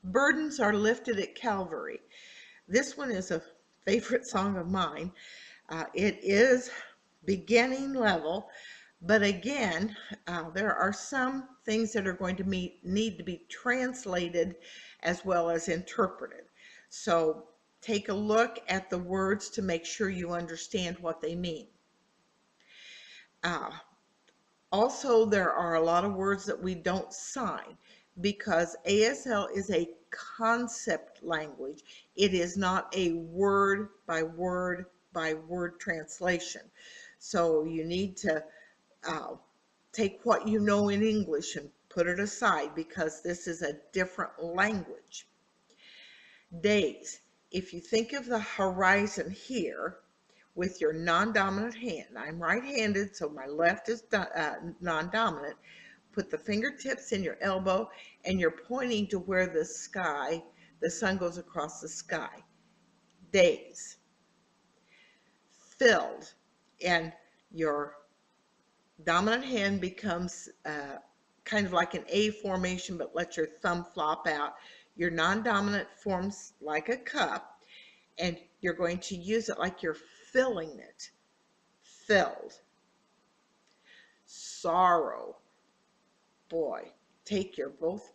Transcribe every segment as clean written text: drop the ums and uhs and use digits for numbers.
Burdens are lifted at Calvary. This one is a favorite song of mine. It is beginning level, but again, there are some things that are going to need to be translated as well as interpreted. So take a look at the words to make sure you understand what they mean. Uh, Also, there are a lot of words that we don't sign because ASL is a concept language. It is not a word by word translation. So you need to uh, take what you know in English and put it aside because this is a different language. Days. If you think of the horizon here, with your non-dominant hand. I'm right-handed, so my left is non-dominant. Put the fingertips in your elbow, and you're pointing to where the sun goes across the sky. Days. Filled, and your dominant hand becomes kind of like an A formation, but let your thumb flop out. Your non-dominant forms like a cup, and you're going to use it like you're filling it. Filled. Sorrow. Boy, take your both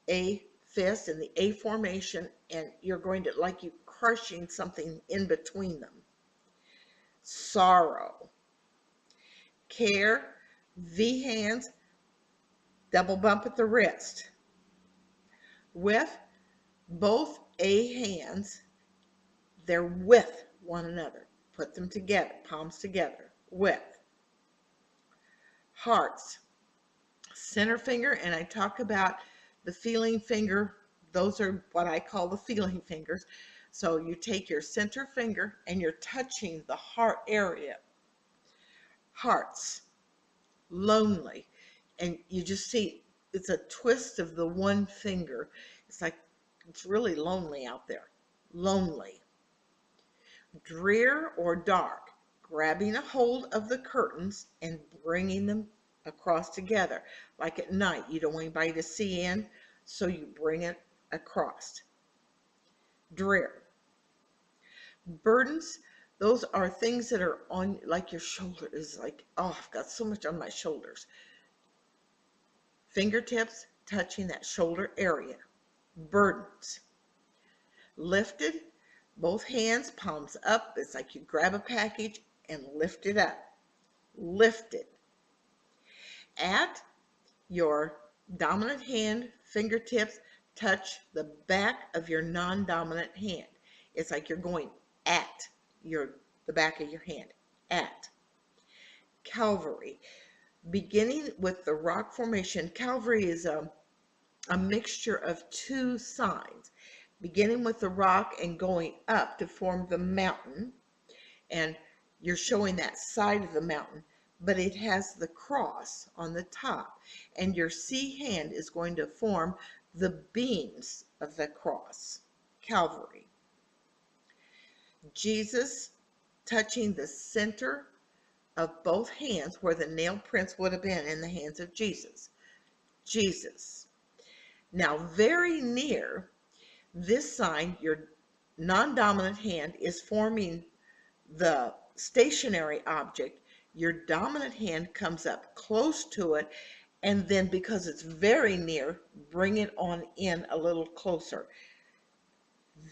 A fist in the A formation, and you're going to, like you crushing something in between them. Sorrow. Care. V hands. Double bump at the wrist. With both A hands, they're with one another. Put them together, palms together. With. Hearts. Center finger, and I talk about the feeling finger. Those are what I call the feeling fingers. So you take your center finger and you're touching the heart area. Hearts. Lonely. And you just see it's a twist of the one finger. It's like it's really lonely out there. Lonely. Drear or dark. Grabbing a hold of the curtains and bringing them across together. Like at night, you don't want anybody to see in, so you bring it across. Drear. Burdens, those are things that are on, like your shoulder is like, oh, I've got so much on my shoulders. Fingertips touching that shoulder area. Burdens. Lifted, both hands, palms up. It's like you grab a package and lift it up. Lifted. At your dominant hand, fingertips touch the back of your non-dominant hand. It's like you're going at the back of your hand. At. Calvary. Beginning with the rock formation, Calvary is a mixture of two signs. Beginning with the rock and going up to form the mountain. And you're showing that side of the mountain, but it has the cross on the top, and your C hand is going to form the beams of the cross. Calvary. Jesus touching the center of both hands where the nail prints would have been in the hands of Jesus. Jesus. Now, very near this sign, your non-dominant hand is forming the stationary object. Your dominant hand comes up close to it, and then because it's very near, bring it on in a little closer.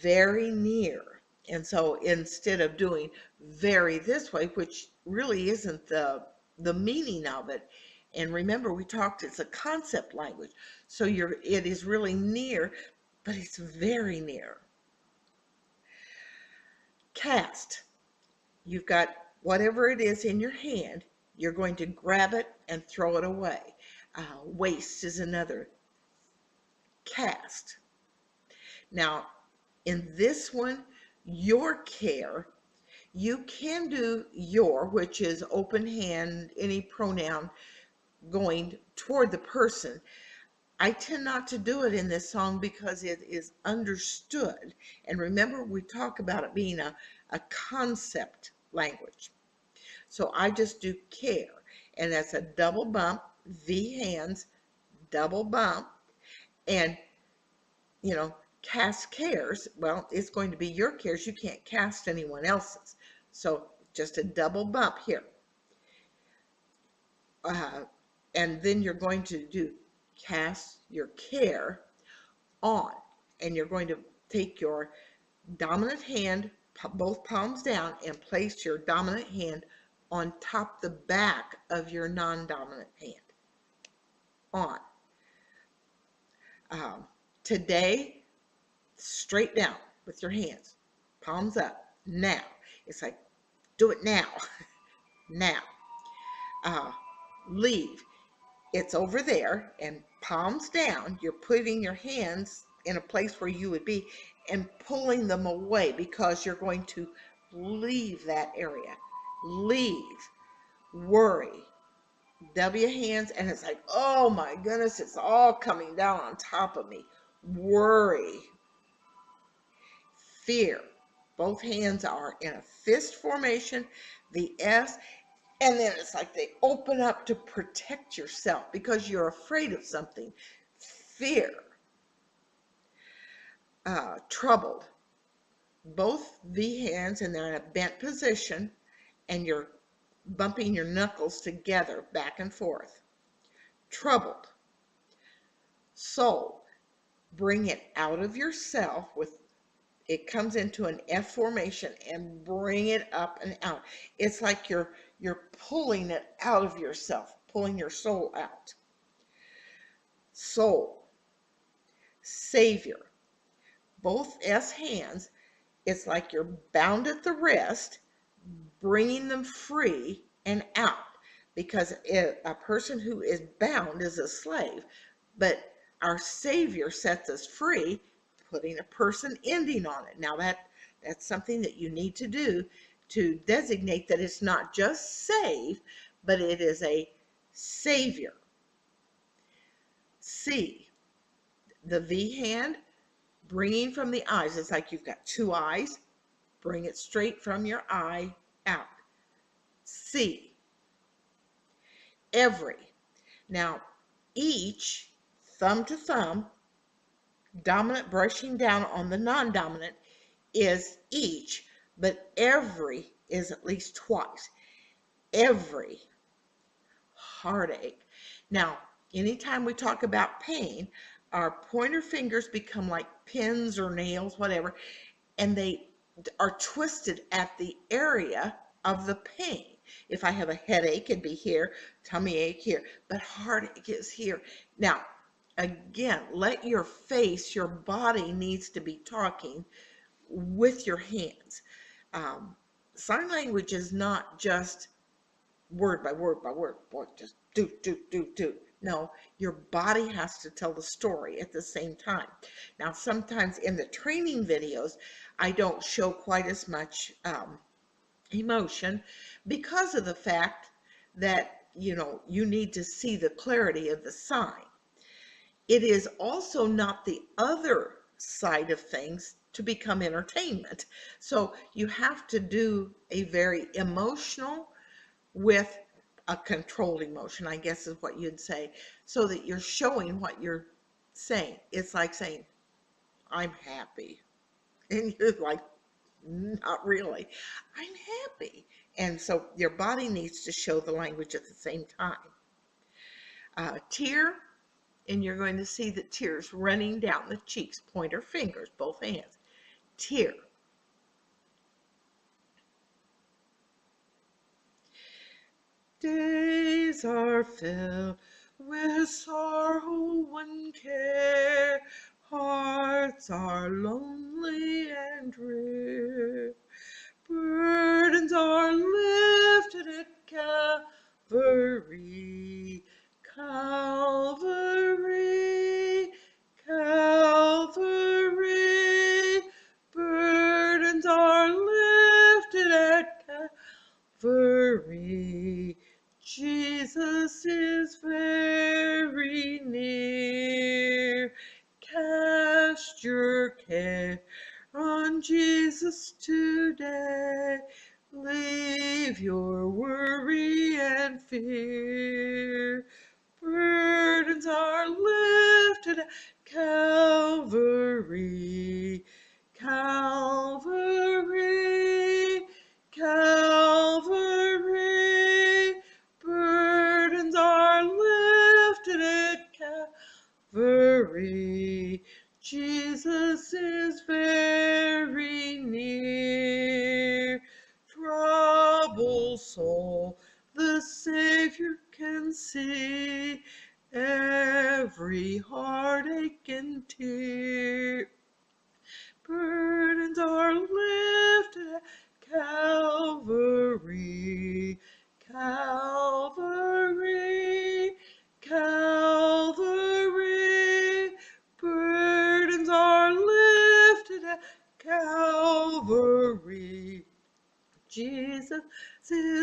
Very near. And so instead of doing very this way, which really isn't the meaning of it, and remember we talked, it's a concept language, so it is really near, but it's very near. Cast. You've got whatever it is in your hand, you're going to grab it and throw it away. Waste is another. Cast. Now, in this one, your care, you can do your, which is open hand, any pronoun going toward the person. I tend not to do it in this song because it is understood. And remember, we talk about it being a concept language. So I just do care, and that's a double bump, V hands, double bump, and cast cares, well, it's going to be your cares. You can't cast anyone else's. So just a double bump here. And then you're going to do cast your care on. And you're going to take your dominant hand, both palms down, and place your dominant hand on top the back of your non-dominant hand. On. Today, straight down with your hands, palms up. Now. It's like, do it now. Now. Leave. It's over there, and palms down. You're putting your hands in a place where you would be and pulling them away because you're going to leave that area. Leave. Worry. W hands, and it's like, oh my goodness, it's all coming down on top of me. Worry. Fear. Both hands are in a fist formation, the S, and then it's like they open up to protect yourself because you're afraid of something. Fear. Troubled. Both V hands, and they're in a bent position, and you're bumping your knuckles together back and forth. Troubled. Soul. Bring it out of yourself with, it comes into an F formation, and bring it up and out. It's like you're pulling it out of yourself, pulling your soul out. Soul. Savior. Both S hands, it's like you're bound at the wrist, bringing them free and out, because a person who is bound is a slave, but our Savior sets us free, putting a person ending on it. Now that's something that you need to do to designate that it's not just save, but it is a Savior. C, the V hand, bringing from the eyes. It's like you've got two eyes. Bring it straight from your eye out. C. Every. Now, each, thumb to thumb, dominant brushing down on the non-dominant, is each, but every is at least twice. Every. Heartache. Now, anytime we talk about pain, our pointer fingers become like pins or nails, whatever, and they are twisted at the area of the pain. If I have a headache, it'd be here, tummy ache here, but heartache is here. Now, again, let your face, your body needs to be talking with your hands. Sign language is not just word by word by word, just do, do, do, do. No, your body has to tell the story at the same time. Now, sometimes in the training videos, I don't show quite as much emotion because of the fact that, you need to see the clarity of the sign. It is also not the other side of things to become entertainment. So you have to do a very emotional with a controlled emotion, I guess is what you'd say, so that you're showing what you're saying. It's like saying, I'm happy. And you're like, not really. I'm happy. And so your body needs to show the language at the same time. Tear, and you're going to see the tears running down the cheeks, pointer fingers, both hands. Tear. Days are filled with sorrow and care, hearts are lonely and drear, burdens are lifted at Calvary, Calvary, Calvary, burdens are lifted at Calvary. Jesus is very near. Cast your care on Jesus today. Leave your worry and fear. Burdens are lifted at Calvary, Calvary, Calvary, burdens are lifted at Calvary. Jesus is very near. Troubled soul, the Savior can see every heartache and tear. Burdens are lifted at Calvary, Calvary, Calvary. Burdens are lifted at Calvary. Jesus is